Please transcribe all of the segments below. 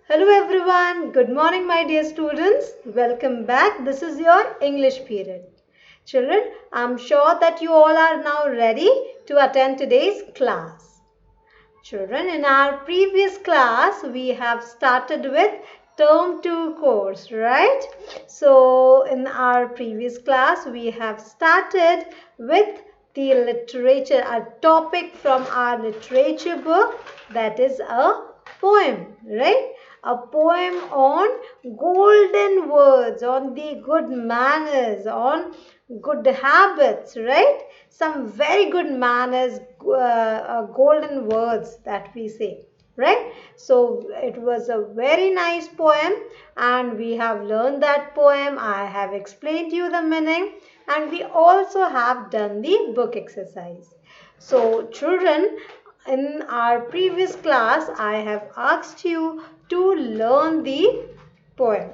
Hello everyone. Good morning my dear students. Welcome back. This is your English period. Children, I'm sure that you all are now ready to attend today's class. Children, in our previous class, we have started with Term 2 course, right? So, in our previous class, we have started with the literature, a topic from our literature book, that is a poem, right? A poem on golden words, on the good manners, on good habits, right? Some very good manners, golden words that we say, right? So it was a very nice poem and we have learned that poem. I have explained you the meaning and we also have done the book exercise. So children, in our previous class, I have asked you to learn the poem.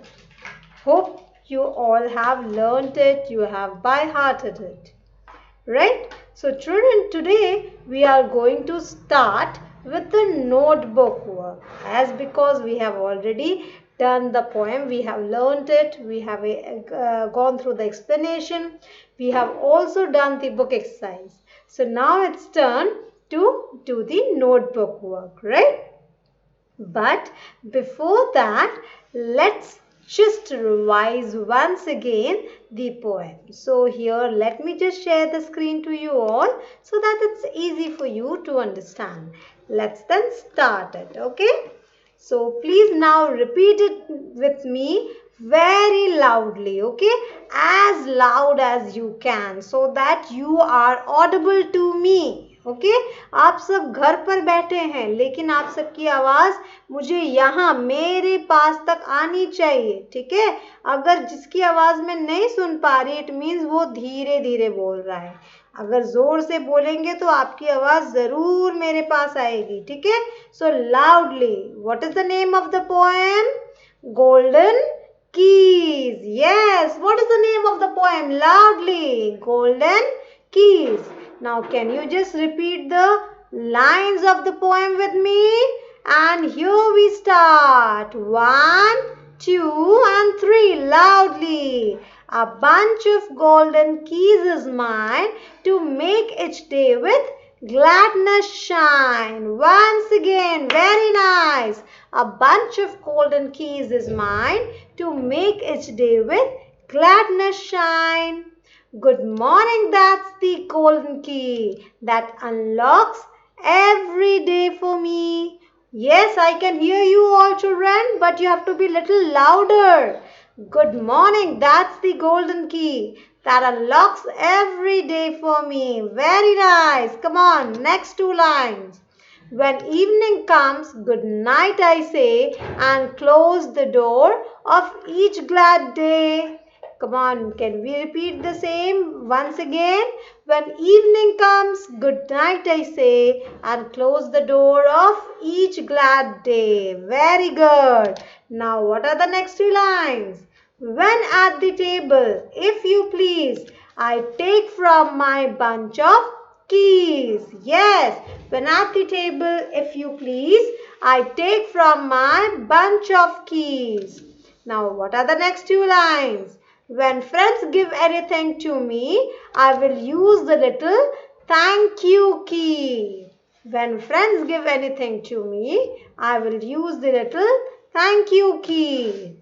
Hope you all have learnt it, you have by hearted it. Right? So children, today we are going to start with the notebook work. As because we have already done the poem, we have learnt it, we have gone through the explanation, we have also done the book exercise. So now it's turn to do the notebook work, right? But before that, let's just revise once again the poem. So here, let me just share the screen to you all so that it's easy for you to understand. Let's then start it, okay? So please now repeat it with me very loudly, okay? As loud as you can so that you are audible to me. Okay आप सब घर पर बैठे हैं लेकिन आप सबकी आवाज मुझे यहाँ मेरे पास तक आनी चाहिए, ठीक है? अगर जिसकी आवाज में नहीं सुन पा रही, इट मीन्स वो धीरे धीरे बोल रहा है. अगर जोर से बोलेंगे तो आपकी आवाज जरूर मेरे पास आएगी, ठीक है? So loudly. What is the name of the poem? Golden keys. Yes, what is the name of the poem? Loudly. Golden keys. Now, can you just repeat the lines of the poem with me? And here we start. 1, 2, and 3. Loudly. A bunch of golden keys is mine to make each day with gladness shine. Once again, very nice. A bunch of golden keys is mine to make each day with gladness shine. Good morning, that's the golden key that unlocks every day for me. Yes, I can hear you all children, but you have to be little louder. Good morning, that's the golden key that unlocks every day for me. Very nice. Come on, next two lines. When evening comes, good night I say and close the door of each glad day. Come on, can we repeat the same once again? When evening comes, good night I say and close the door of each glad day. Very good. Now what are the next two lines? When at the table, if you please, I take from my bunch of keys. Yes, when at the table, if you please, I take from my bunch of keys. Now, what are the next two lines? When friends give anything to me, I will use the little thank you key. When friends give anything to me, I will use the little thank you key.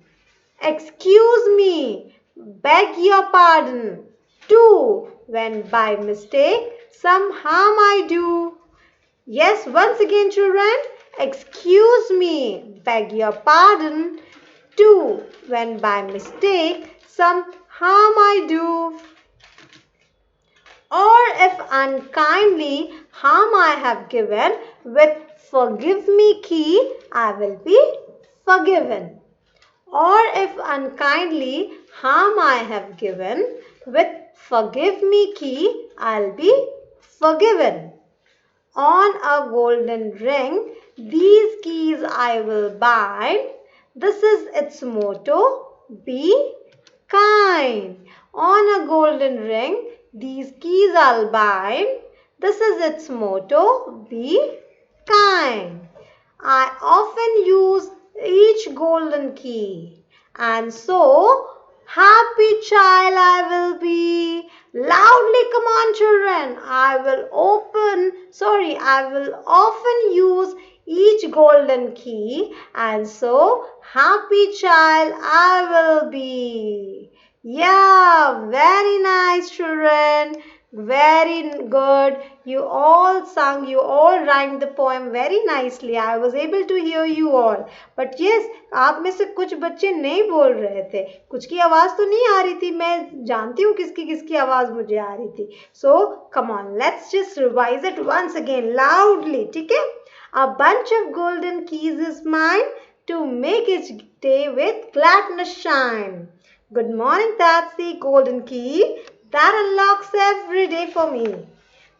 Excuse me, beg your pardon. 2. When by mistake some harm I do. Yes, once again children. Excuse me, beg your pardon. 2. When by mistake some harm I do. Or if unkindly harm I have given, with forgive me key I will be forgiven. Or if unkindly harm I have given, with forgive me key I'll be forgiven. On a golden ring these keys I will bind. This is its motto, be kind. On a golden ring these keys I'll bind. This is its motto, be kind. I often use each golden key. And so, happy child I will be. Loudly, come on children. I will often use each golden key. And so, happy child I will be. Yeah, very nice children. Very good. You all sung, you all rhymed the poem very nicely. I was able to hear you all. But yes, आप में से कुछ बच्चे नहीं बोल रहे थे. कुछ की आवाज तो नहीं आ रही थी. मैं जानती हूँ किसकी किसकी आवाज मुझे आ रही थी. So, come on, let's just revise it once again loudly. ठीक है? A bunch of golden keys is mine to make each day with gladness shine. Good morning, that's the golden key that unlocks every day for me.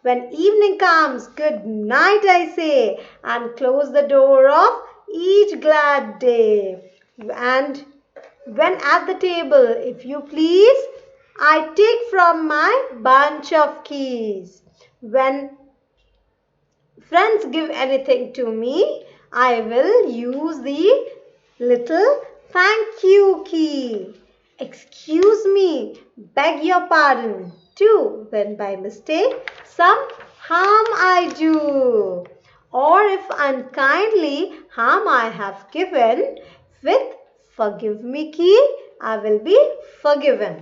When evening comes, good night I say, and close the door of each glad day. And when at the table, if you please, I take from my bunch of keys. When friends give anything to me, I will use the little thank you key. Excuse me, beg your pardon, too, when by mistake some harm I do. Or if unkindly harm I have given, with forgive me key, I will be forgiven.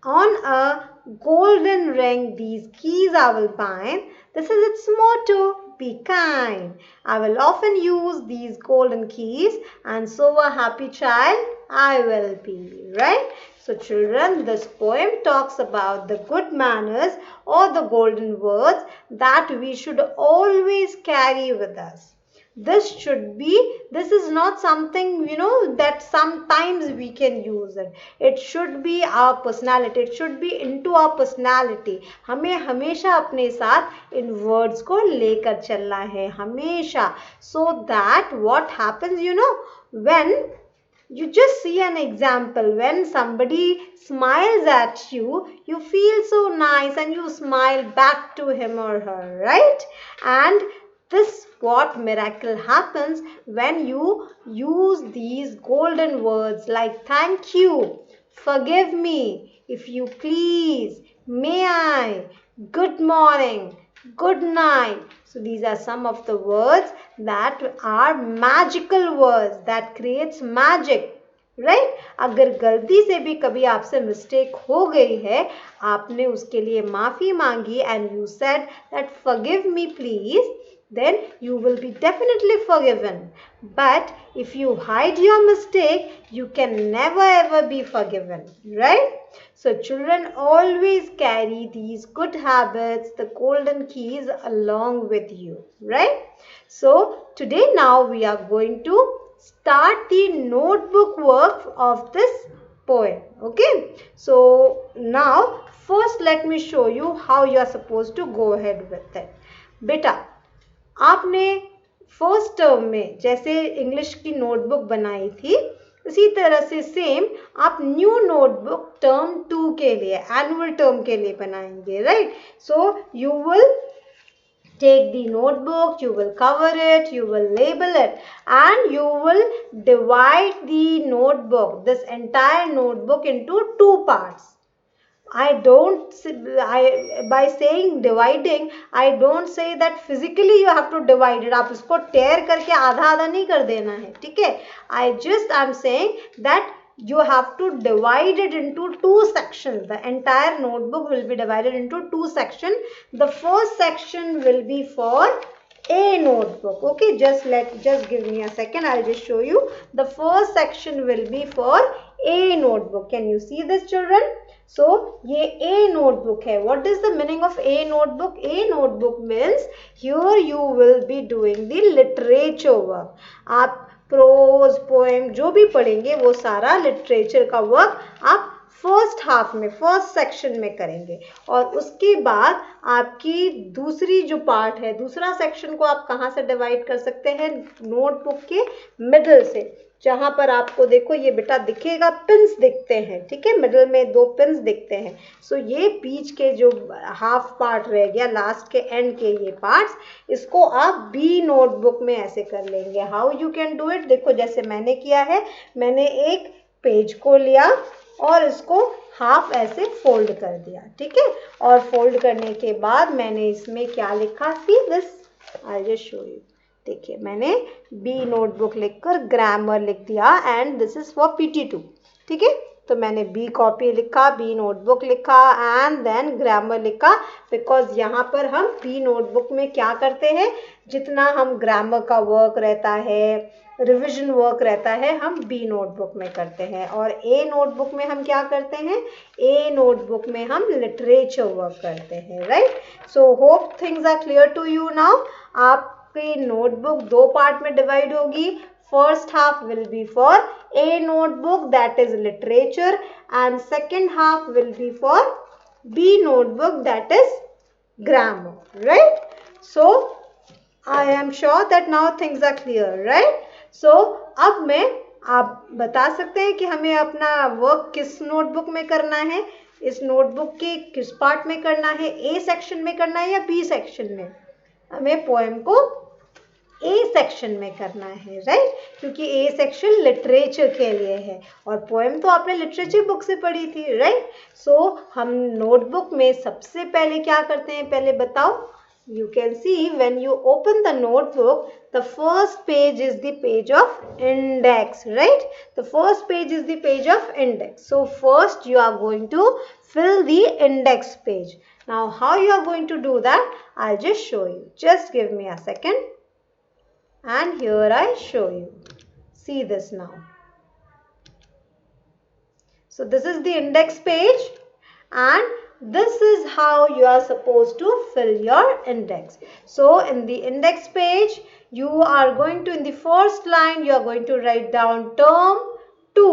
On a golden ring, these keys I will bind. This is its motto. Be kind. I will often use these golden keys, and so a happy child I will be. Right? So children, this poem talks about the good manners or the golden words that we should always carry with us. This is not something, that sometimes we can use it. It should be our personality. It should be into our personality. हमें हमेशा अपने साथ इन words को लेकर चलना है, हमेशा. So that what happens, when you just see an example, when somebody smiles at you, you feel so nice and you smile back to him or her, right? And this what miracle happens when you use these golden words like thank you, forgive me, if you please, may I, good morning, good night. So these are some of the words that are magical words that creates magic. Right अगर गलती से भी कभी आपसे mistake हो गई है, आपने उसके लिए माफ़ी मांगी and you said that forgive me please, then you will be definitely forgiven. But if you hide your mistake, you can never ever be forgiven, right? So children, always carry these good habits, the golden keys along with you, right? So today now we are going to start the notebook work of this poem, okay? So now first let me show you how you are supposed to go ahead with it. बेटा आपने first term में जैसे English की notebook बनाई थी, इसी तरह से सेम आप न्यू नोटबुक टर्म 2 के लिए, एनुअल टर्म के लिए बनाएंगे, right? So you will take the notebook, you will cover it, you will label it, and you will divide the notebook, this entire notebook, into 2 parts. By saying dividing, I don't say that physically you have to divide it. आप इसको tear करके आधा आधा नहीं कर देना है, ठीक है? I'm saying that you have to divide it into 2 sections. The entire notebook will be divided into 2 sections. The first section will be for a notebook. Okay, just give me a second. I'll just show you. The first section will be for a notebook. Can you see this, children? So, ये a notebook है. What is the meaning of a notebook? A notebook means here you will be doing the literature work. आप pros poem जो भी पढ़ेंगे वो सारा literature का work आप फर्स्ट हाफ में, फर्स्ट सेक्शन में करेंगे. और उसके बाद आपकी दूसरी जो पार्ट है, दूसरा सेक्शन को आप कहाँ से डिवाइड कर सकते हैं? नोटबुक के मिडल से. जहां पर आपको देखो ये बेटा दिखेगा, पिंस दिखते हैं, ठीक है, मिडल में 2 पिंस दिखते हैं। सो ये बीच के जो हाफ पार्ट रह गया, लास्ट के एंड के ये पार्ट्स, इसको आप बी नोटबुक में ऐसे कर लेंगे। How you can do it, देखो जैसे मैंने किया है, मैंने एक पेज को लिया और इसको हाफ ऐसे फोल्ड कर दिया, ठीक है, और फोल्ड करने के बाद मैंने इसमें क्या लिखा, see this, I just show you. देखिए मैंने बी नोटबुक लिखकर ग्रामर लिख दिया and this is for PT2, ठीक है। तो मैंने बी कॉपी लिखा, बी नोटबुक लिखा एंड देन ग्रामर लिखा, बिकॉज यहाँ पर हम बी नोटबुक में क्या करते हैं, जितना हम ग्रामर का वर्क रहता है, रिविजन वर्क रहता है, हम बी नोटबुक में करते हैं। और ए नोटबुक में हम क्या करते हैं, ए नोटबुक में हम लिटरेचर वर्क करते हैं, right. So hope things are clear to you now. आपकी नोटबुक 2 पार्ट में डिवाइड होगी। First half will be for A notebook, that is literature, and second half will be for B notebook, that is grammar, right? So I am sure that now things are clear, right? So अब मैं आप बता सकते हैं कि हमें अपना work किस नोटबुक में करना है, इस नोटबुक के किस पार्ट में करना है, ए सेक्शन में करना है या बी सेक्शन में। हमें पोएम को ए सेक्शन में करना है, राइट, क्योंकि ए सेक्शन लिटरेचर के लिए है और पोएम तो आपने लिटरेचर बुक से पढ़ी थी, राइट। सो हम नोटबुक में सबसे पहले क्या करते हैं, पहले बताओ। You can see when you open the notebook, the first page is the page of index, right? The first page is the page of index. So first you are going to fill the index page. Now how you are going to do that? I'll just show you. Just give me a second. And here I show you. See this now. So this is the index page and this is how you are supposed to fill your index. So in the index page you are going to, in the first line you are going to write down term 2.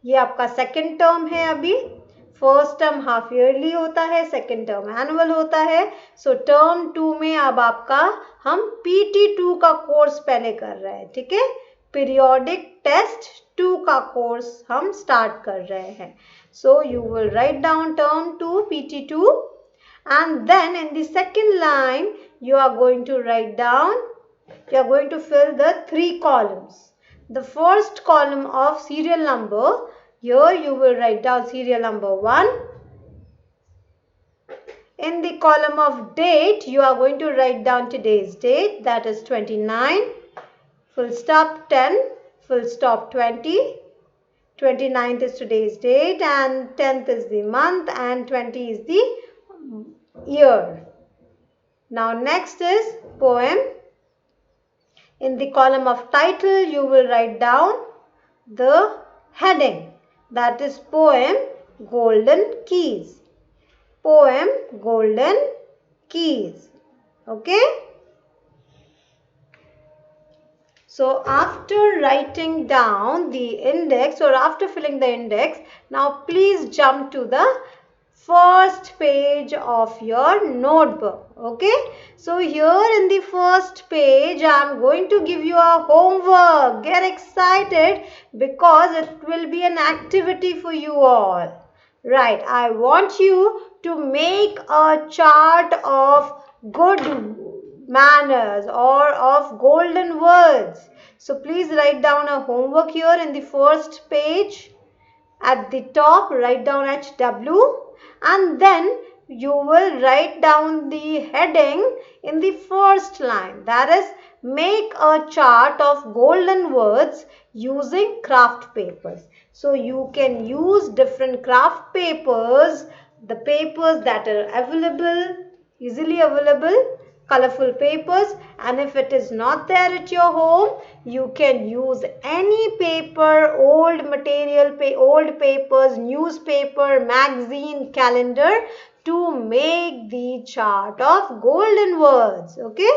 ये आपका second term है अभी। First term half yearly होता है, second term annual होता है। सो term 2 में अब आपका हम PT2 का कोर्स पहले कर रहे हैं, ठीक है, पीरियोडिक टेस्ट 2 का कोर्स हम स्टार्ट कर रहे हैं। So you will write down term 2 PT2 and then in the second line you are going to write down, you are going to fill the 3 columns. The first column of serial number, here you will write down serial number 1. In the column of date, you are going to write down today's date, that is 29, full stop 10, full stop 20. 29th is today's date and 10th is the month and 20 is the year. Now next is poem. In the column of title, you will write down the heading, that is poem Golden Keys. Poem Golden Keys. Okay. So after writing down the index or after filling the index, now please jump to the first page of your notebook. Okay. So here in the first page, I am going to give you a homework. Get excited because it will be an activity for you all. Right. I want you to make a chart of good manners or of golden words. So please write down a homework here in the first page. At the top, write down HW and then you will write down the heading in the first line, that is make a chart of golden words using craft papers. So you can use different craft papers, the papers that are available, easily available, colorful papers, and if it is not there at your home, you can use any paper, old material, old papers, newspaper, magazine, calendar to make the chart of golden words. Okay.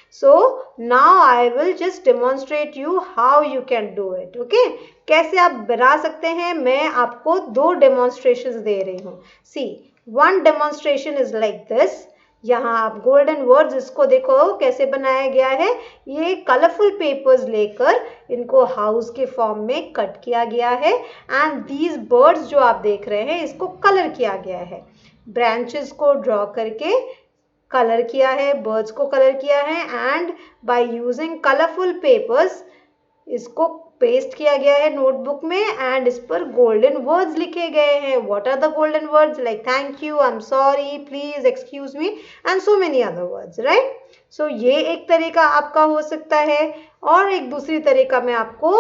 So now I will just demonstrate you how you can do it. Okay. कैसे आप बना सकते हैं, मैं आपको 2 demonstrations दे रही हूँ. See, one demonstration is like this. यहाँ आप गोल्डन वर्ड्स, इसको देखो कैसे बनाया गया है। ये कलरफुल पेपर्स लेकर इनको हाउस के फॉर्म में कट किया गया है एंड दीज बर्ड्स जो आप देख रहे हैं इसको कलर किया गया है। ब्रांचेस को ड्रॉ करके कलर किया है, बर्ड्स को कलर किया है and by using colourful papers इसको पेस्ट किया गया है नोटबुक में एंड इस पर गोल्डन वर्ड्स लिखे गए हैं। What are the golden words? Like thank you, I am sorry, please, excuse me and so many other words, right? So ये एक तरीका आपका हो सकता है और एक दूसरी तरीका मैं आपको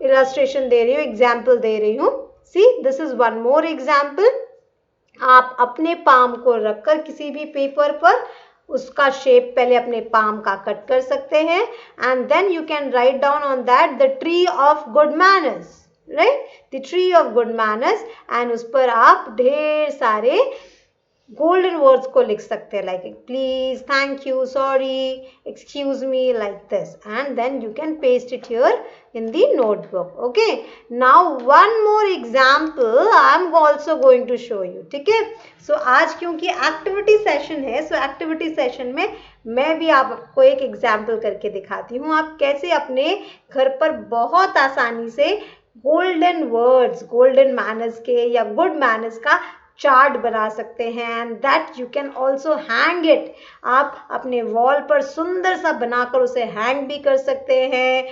इलस्ट्रेशन दे रही हूँ, एग्जाम्पल दे रही हूँ। See this is one more example. आप अपने पाम को रखकर किसी भी पेपर पर उसका शेप पहले अपने पाम का कट कर सकते हैं and then you can write down on that the tree of good manners, right? The tree of good manners and उस पर आप ढेर सारे गोल्डन वर्ड्स को लिख सकते हैं, like please, thank you, sorry, excuse me, like this and then you can paste it here in the notebook. Okay, now one more example I am also going to show you. ठीक है? So आज क्योंकि activity session है, so activity session में मैं भी आपको एक एग्जाम्पल करके दिखाती हूँ आप कैसे अपने घर पर बहुत आसानी से गोल्डन वर्ड्स, गोल्डन मैनर्स के या गुड मैनर्स का चार्ट बना सकते हैं and that you can also hang it. आप अपने वॉल पर सुंदर सा बनाकर उसे हैंग भी कर सकते हैं,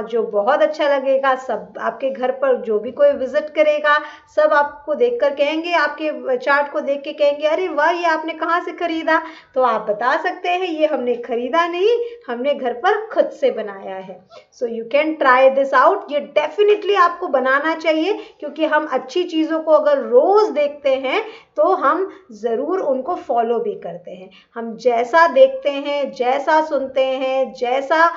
जो बहुत अच्छा लगेगा। सब आपके घर पर जो भी कोई विजिट करेगा सब आपको देखकर कहेंगे, आपके चार्ट को देख के कहेंगे अरे वाह, ये आपने कहाँ से खरीदा? तो आप बता सकते हैं ये हमने खरीदा नहीं, हमने घर पर खुद से बनाया है। So you can try this out. ये डेफिनेटली आपको बनाना चाहिए क्योंकि हम अच्छी चीज़ों को अगर रोज़ देखते हैं तो हम ज़रूर उनको फॉलो भी करते हैं। हम जैसा देखते हैं, जैसा सुनते हैं, जैसा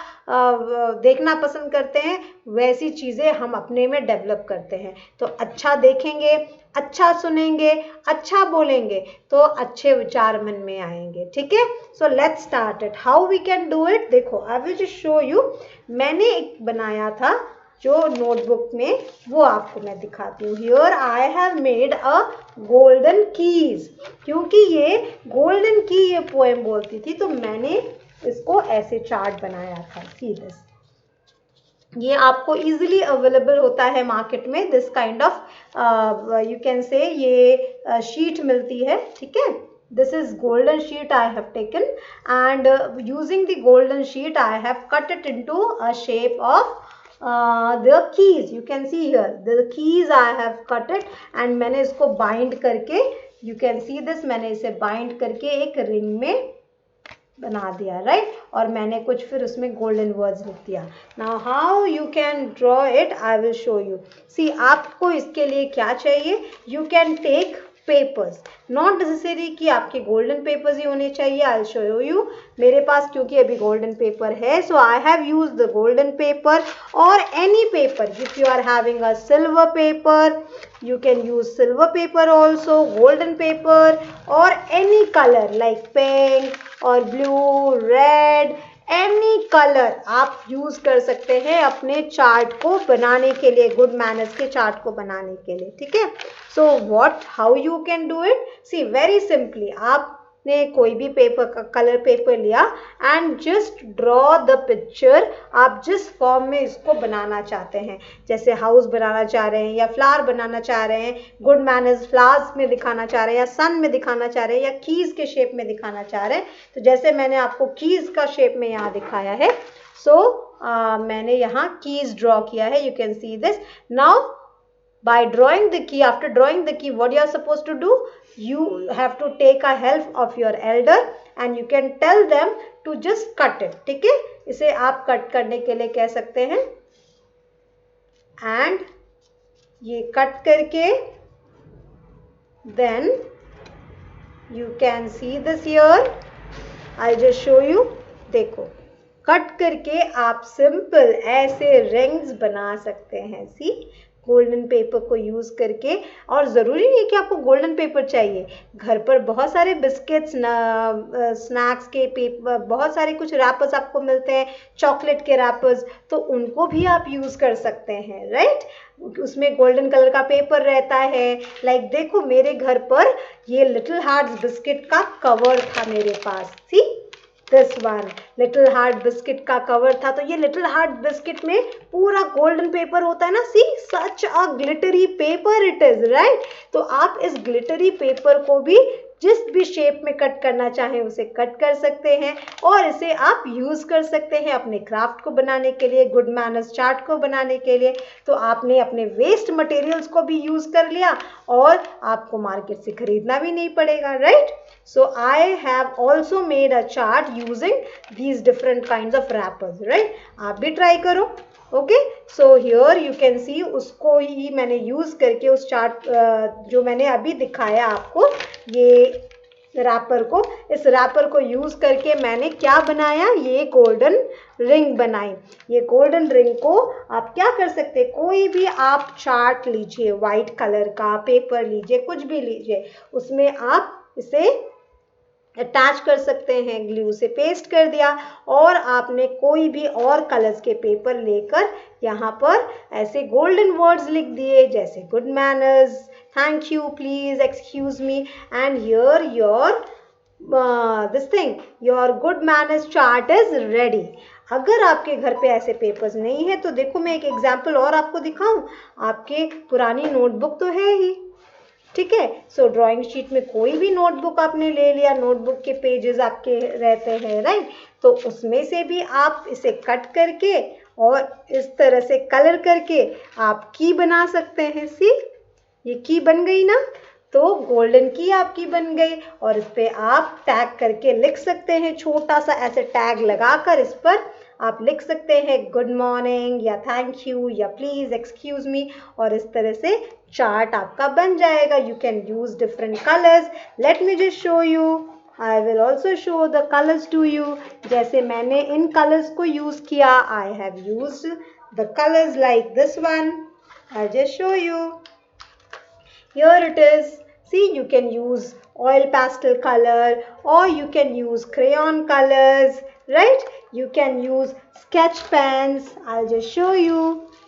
देखना पसंद करते हैं वैसी चीज़ें हम अपने में डेवलप करते हैं। तो अच्छा देखेंगे, अच्छा सुनेंगे, अच्छा बोलेंगे तो अच्छे विचार मन में आएंगे। ठीक है? So let's start it. How we can do it? देखो, I will just show you. मैंने एक बनाया था जो नोटबुक में, वो आपको मैं दिखाती हूँ। Here I have made a golden keys. क्योंकि ये गोल्डन की ये पोएम बोलती थी तो मैंने इसको ऐसे चार्ट बनाया था। सी दिस, ये आपको इजीली अवेलेबल होता है मार्केट में। This kind of you can say ये शीट मिलती है। ठीक है? This is golden sheet I have taken and using the golden sheet I have cut it into a shape of the keys. You can see here the keys I have cut it and मैंने इसको bind करके, you can see this, मैंने इसे bind करके एक ring में बना दिया, राइट? और मैंने कुछ फिर उसमें गोल्डन वर्ड्स लिख दिया। Now how you can draw it, I will show you. See, आपको इसके लिए क्या चाहिए? You can take papers, not necessary कि आपके गोल्डन पेपर्स ही होने चाहिए। I will show you. मेरे पास क्योंकि अभी गोल्डन पेपर है so I have use the golden paper और any paper. If you are having a silver paper you can use silver paper also, golden paper or any color like pink or blue, red, any color आप use कर सकते हैं अपने chart को बनाने के लिए, गुड मैनर्स के चार्ट को बनाने के लिए। ठीक है? So what, how you can do it? See, very simply, आपने कोई भी पेपर का कलर पेपर लिया and just draw the picture. आप जिस फॉर्म में इसको बनाना चाहते हैं, जैसे हाउस बनाना चाह रहे हैं या फ्लावर बनाना चाह रहे हैं, गुड मैनर्स फ्लावर्स में दिखाना चाह रहे हैं या सन में दिखाना चाह रहे हैं या कीज के शेप में दिखाना चाह रहे हैं, तो जैसे मैंने आपको कीज का शेप में यहाँ दिखाया है, मैंने यहाँ कीज ड्रॉ किया है। You can see this. Now by drawing the key, after drawing the key, what you are supposed to do? You have to take a help of your elder and you can tell them to just cut it. ठीक है? इसे आप cut करने के लिए कह सकते हैं and ये कट करके then you can see this here. I'll just show you. देखो, कट करके आप सिंपल ऐसे रिंग्स बना सकते हैं। सी, गोल्डन पेपर को यूज़ करके। और ज़रूरी नहीं है कि आपको गोल्डन पेपर चाहिए, घर पर बहुत सारे बिस्किट्स, स्नैक्स के पेपर, बहुत सारे कुछ रैपर्स आपको मिलते हैं, चॉकलेट के रैपर्स, तो उनको भी आप यूज़ कर सकते हैं, राइट। उसमें गोल्डन कलर का पेपर रहता है। लाइक देखो मेरे घर पर ये लिटिल हार्ट्स बिस्किट का कवर था मेरे पास, see this one Little Heart biscuit का कवर था। तो ये लिटिल हार्ट बिस्किट में पूरा गोल्डन पेपर होता है ना, see such a glittery paper it is, right. तो आप इस ग्लिटरी पेपर को भी जिस भी शेप में कट करना चाहें उसे कट कर सकते हैं, और इसे आप यूज़ कर सकते हैं अपने क्राफ्ट को बनाने के लिए, गुड मैनर्स चार्ट को बनाने के लिए। तो आपने अपने वेस्ट मटेरियल्स को भी यूज़ कर लिया और आपको मार्केट से खरीदना भी नहीं पड़ेगा, right. So I have also made a chart using these different kinds of wrappers, right? आप भी try करो, okay? So here you can see उसको ही मैंने यूज़ करके उस चार्ट जो मैंने अभी दिखाया आपको, ये रैपर को, इस रैपर को यूज़ करके मैंने क्या बनाया, ये गोल्डन रिंग बनाई। ये गोल्डन रिंग को आप क्या कर सकते हैं, कोई भी आप चार्ट लीजिए, वाइट कलर का पेपर लीजिए, कुछ भी लीजिए, उसमें आप इसे अटैच कर सकते हैं, ग्लू से पेस्ट कर दिया, और आपने कोई भी और कलर्स के पेपर लेकर यहाँ पर ऐसे गोल्डन वर्ड्स लिख दिए, जैसे good manners, thank you, please, excuse me, and here your this thing, your good manners chart is ready. अगर आपके घर पे ऐसे पेपर्स नहीं है तो देखो मैं एक एग्जाम्पल और आपको दिखाऊं, आपके पुरानी नोटबुक तो है ही, ठीक है। सो ड्राइंग शीट में कोई भी नोटबुक आपने ले लिया, नोटबुक के पेजेस आपके रहते हैं, राइट। तो उसमें से भी आप इसे कट करके और इस तरह से कलर करके आप की बना सकते हैं। सी ये की बन गई ना, तो गोल्डन की आपकी बन गई, और इस पे आप टैग करके लिख सकते हैं, छोटा सा ऐसे टैग लगाकर इस पर आप लिख सकते हैं गुड मॉर्निंग या थैंक यू या प्लीज एक्सक्यूज मी, और इस तरह से चार्ट आपका बन जाएगा। You can use different colours. Let me just show you, I will also show the colours to you. जैसे मैंने इन कलर्स को यूज किया, I have used the colours like this one, I just show you. Here it is. See, you can use oil pastel color, or you can use crayon colors, right? You can use sketch pens. I'll just show you.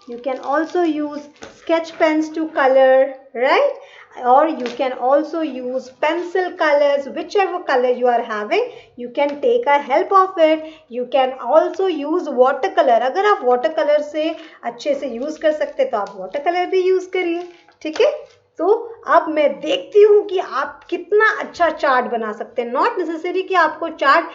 You can also use sketch pens to color, right? Or you can also use pencil colors, whichever color you are having, you can take a help of it. You can also use watercolor. अगर आप watercolor से अच्छे से use कर सकते तो आप watercolor भी use करिए, ठीक है। तो अब मैं देखती हूँ कि आप कितना अच्छा चार्ट बना सकते हैं। नॉट नेसेसरी कि आपको चार्ट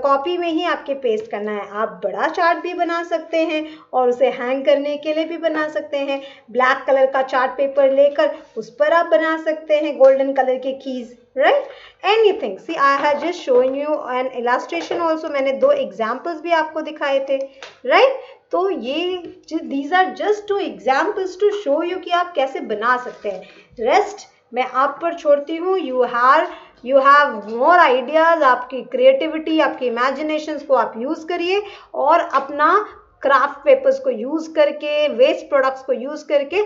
कॉपी में ही आपके पेस्ट करना है, आप बड़ा चार्ट भी बना सकते हैं और उसे हैंग करने के लिए भी बना सकते हैं। ब्लैक कलर का चार्ट पेपर लेकर उस पर आप बना सकते हैं गोल्डन कलर के keys, right, anything. See I have just shown you an illustration also, मैंने 2 एग्जाम्पल्स भी आपको दिखाए थे, राइट। तो ये these are just 2 examples to show you कि आप कैसे बना सकते हैं। रेस्ट मैं आप पर छोड़ती हूँ। यू हैव मोर आइडियाज, आपकी क्रिएटिविटी, आपकी इमेजिनेशंस को आप यूज़ करिए और अपना क्राफ्ट पेपर्स को यूज़ करके, वेस्ट प्रोडक्ट्स को यूज़ करके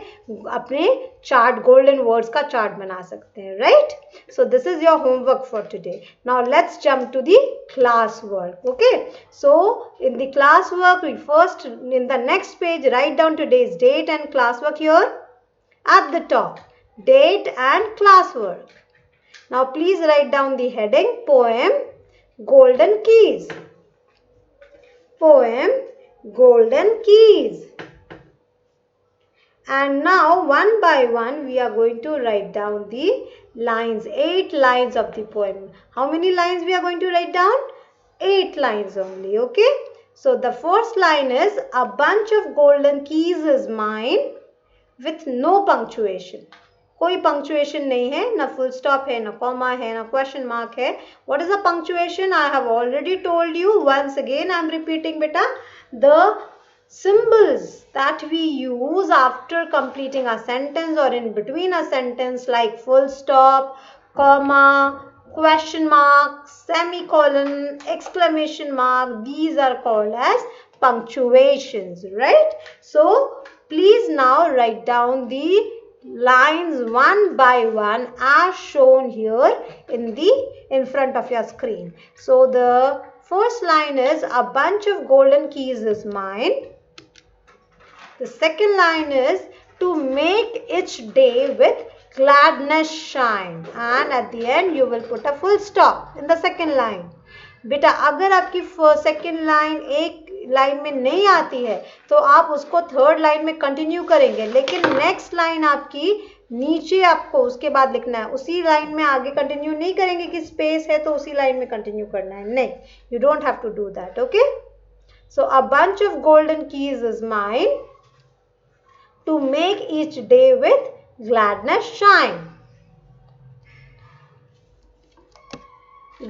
अपने चार्ट, गोल्डन वर्ड्स का चार्ट बना सकते हैं, right. So this is your homework for today. Now let's jump to the class work. Okay, so in the class work, we first in the next page write down today's date and class work here at the top, date and class work. Now please write down the heading poem golden keys, poem golden keys. And now one by one we are going to write down the lines, 8 lines of the poem. How many lines we are going to write down? 8 lines only, okay? So the first line is, a bunch of golden keys is mine with no punctuation. कोई punctuation नहीं है, ना full stop है, ना comma है, ना question mark है. What is a punctuation? I have already told you. Once again I am repeating beta. The symbols that we use after completing a sentence or in between a sentence, like full stop, comma, question mark, semicolon, exclamation mark, these are called as punctuations, right? So Please now write down the lines one by one as shown here in front of your screen. So the first line is a bunch of golden keys is mine. The second line is to make each day with gladness shine, and at the end you will put a full stop in the second line. बेटा अगर आपकी second line एक line में नहीं आती है तो आप उसको थर्ड लाइन में कंटिन्यू करेंगे, लेकिन नेक्स्ट लाइन आपकी नीचे आपको उसके बाद लिखना है, उसी लाइन में आगे कंटिन्यू नहीं करेंगे कि स्पेस है तो उसी लाइन में कंटिन्यू करना है, नहीं, you don't have to do that. Okay, so a bunch of golden keys is mine to make each day with gladness shine.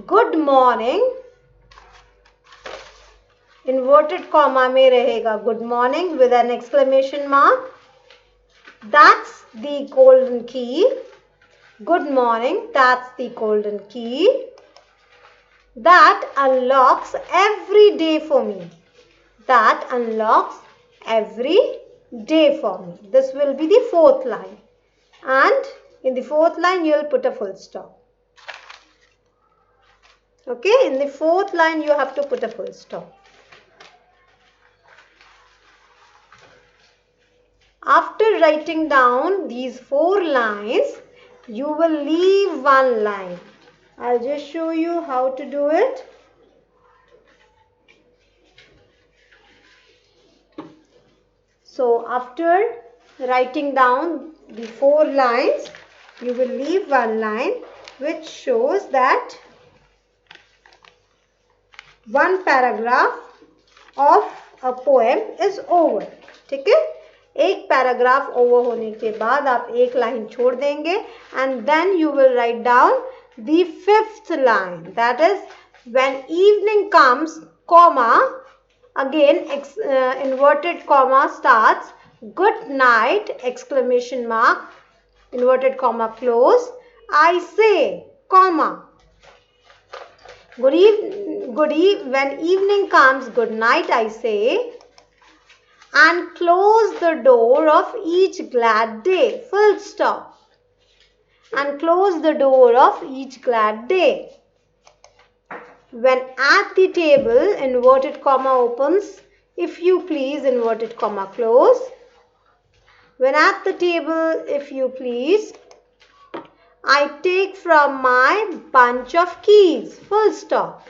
Good morning, inverted comma में रहेगा good morning with an exclamation mark. That's the golden key. Good morning, that's the golden key. That unlocks every day for me. That unlocks every day for me. This will be the fourth line, and in the fourth line you will put a full stop. Okay, in the fourth line you have to put a full stop. After writing down these 4 lines, you will leave one line. I'll just show you how to do it. So after writing down the 4 lines, you will leave one line which shows that one paragraph of a poem is over. ठीक है, एक paragraph over होने के बाद आप एक line छोड़ देंगे, and then you will write down the 5th line, that is when evening comes, comma, again inverted comma starts, good night, exclamation mark, inverted comma close, I say, comma, when evening comes, good night I say, and close the door of each glad day, full stop, and close the door of each glad day. When at the table, inverted comma opens, if you please, inverted comma close. When at the table, if you please, I take from my bunch of keys, full stop.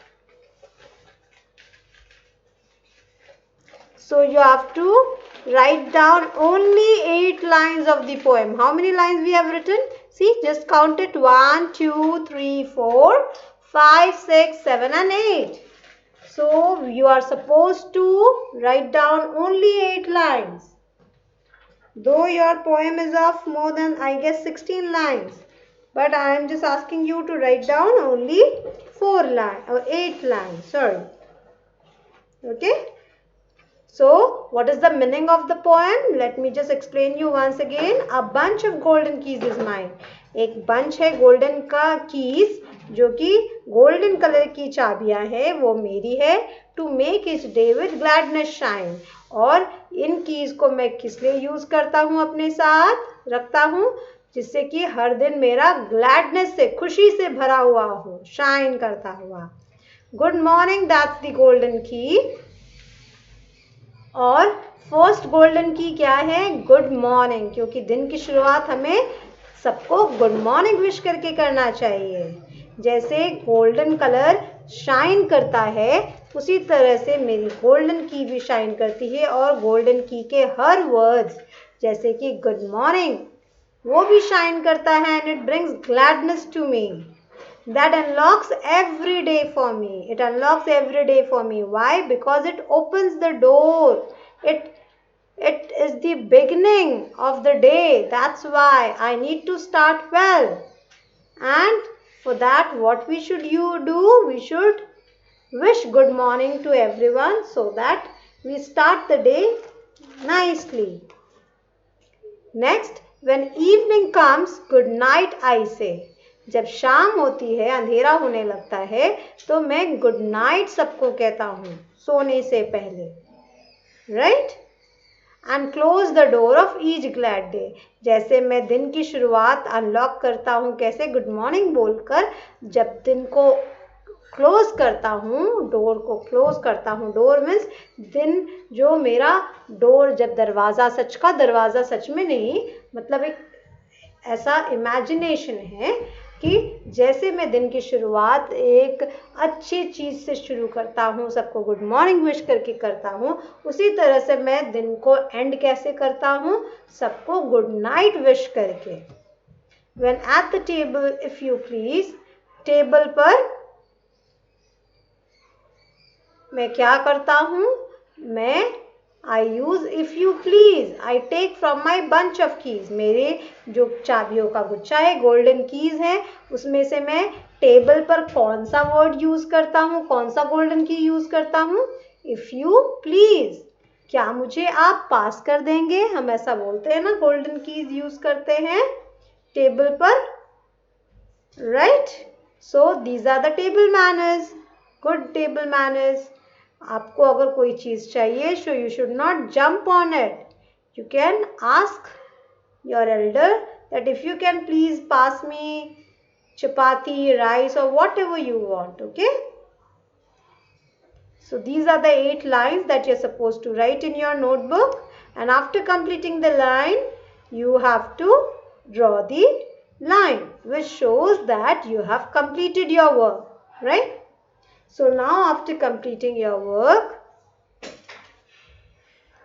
So you have to write down only 8 lines of the poem. How many lines we have written? See, just count it. 1, 2, 3, 4, 5, 6, 7 and 8. So you are supposed to write down only 8 lines. Though your poem is of more than, I guess, 16 lines. But I am just asking you to write down only 8 lines. Sorry. Okay. So, what is the meaning of the poem? Let me just explain you once again. A bunch of golden keys is mine. एक bunch है golden का keys, जो कि golden color की चाबियां है, वो मेरी है. To make each day with gladness shine. और इन keys को मैं किस लिए use करता हूँ, अपने साथ रखता हूँ, जिससे कि हर दिन मेरा gladness से, खुशी से भरा हुआ हो, shine करता हुआ. Good morning, that's the golden key. और फर्स्ट गोल्डन की क्या है? गुड मॉर्निंग, क्योंकि दिन की शुरुआत हमें सबको गुड मॉर्निंग विश करके करना चाहिए. जैसे गोल्डन कलर शाइन करता है, उसी तरह से मेरी गोल्डन की भी शाइन करती है, और गोल्डन की के हर वर्ड्स जैसे कि गुड मॉर्निंग वो भी शाइन करता है, and it brings gladness to me. That unlocks every day for me. It unlocks every day for me. Why? Because it opens the door. It is the beginning of the day. That's why I need to start well. And for that, what we should do? We should wish good morning to everyone so that we start the day nicely. Next, when evening comes, good night I say. जब शाम होती है, अंधेरा होने लगता है, तो मैं गुड नाइट सबको कहता हूँ सोने से पहले. Right? and close the door of each glad day. जैसे मैं दिन की शुरुआत अनलॉक करता हूँ कैसे, गुड मॉर्निंग बोलकर, जब दिन को क्लोज करता हूँ, डोर को क्लोज करता हूँ, डोर मीन्स दिन जो मेरा डोर, जब दरवाज़ा, सच का दरवाज़ा सच में नहीं, मतलब एक ऐसा इमेजिनेशन है कि जैसे मैं दिन की शुरुआत एक अच्छी चीज़ से शुरू करता हूँ, सबको गुड मॉर्निंग विश करके करता हूँ, उसी तरह से मैं दिन को एंड कैसे करता हूँ, सबको गुड नाइट विश करके. When at the table, if you please, table पर मैं क्या करता हूँ, मैं I use if you please, I take from my bunch of keys. मेरे जो चाबियों का गुच्छा है, गोल्डन कीज है, उसमें से मैं टेबल पर कौन सा वर्ड यूज करता हूँ, कौन सा गोल्डन की यूज करता हूँ, if you please. क्या मुझे आप पास कर देंगे, हम ऐसा बोलते हैं ना, गोल्डन कीज यूज करते हैं टेबल पर, right. So these are the table manners, good table manners. आपको अगर कोई चीज़ चाहिए, so you should not jump on it. You can ask your elder that if you can please pass me chapati, rice or whatever you want, okay? So these are the 8 lines that you're supposed to write in your notebook, and after completing the line, you have to draw the line which shows that you have completed your work, right? So now after completing your work,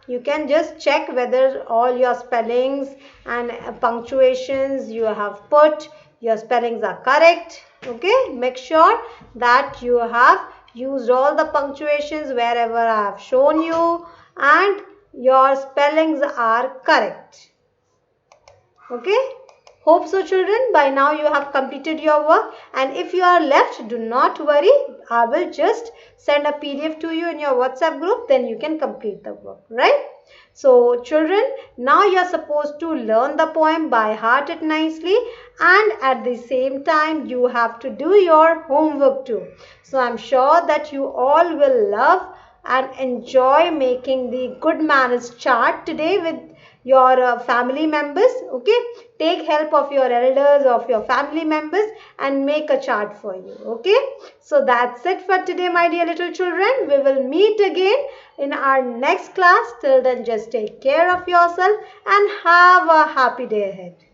you can just check whether all your spellings and punctuations you have put, your spellings are correct, okay? Make sure that you have used all the punctuations wherever I have shown you and your spellings are correct, okay? Hope so children, by now you have completed your work, and if you are left, do not worry, I will just send a PDF to you in your WhatsApp group, then you can complete the work, right? So children, now you are supposed to learn the poem by heart it nicely, and at the same time you have to do your homework too. So I am sure that you all will love and enjoy making the good manners chart today with your family members, okay? Take help of your elders, of your family members, and make a chart for you, okay? So that's it for today, my dear little children. We will meet again in our next class. Till then, just take care of yourself and have a happy day ahead.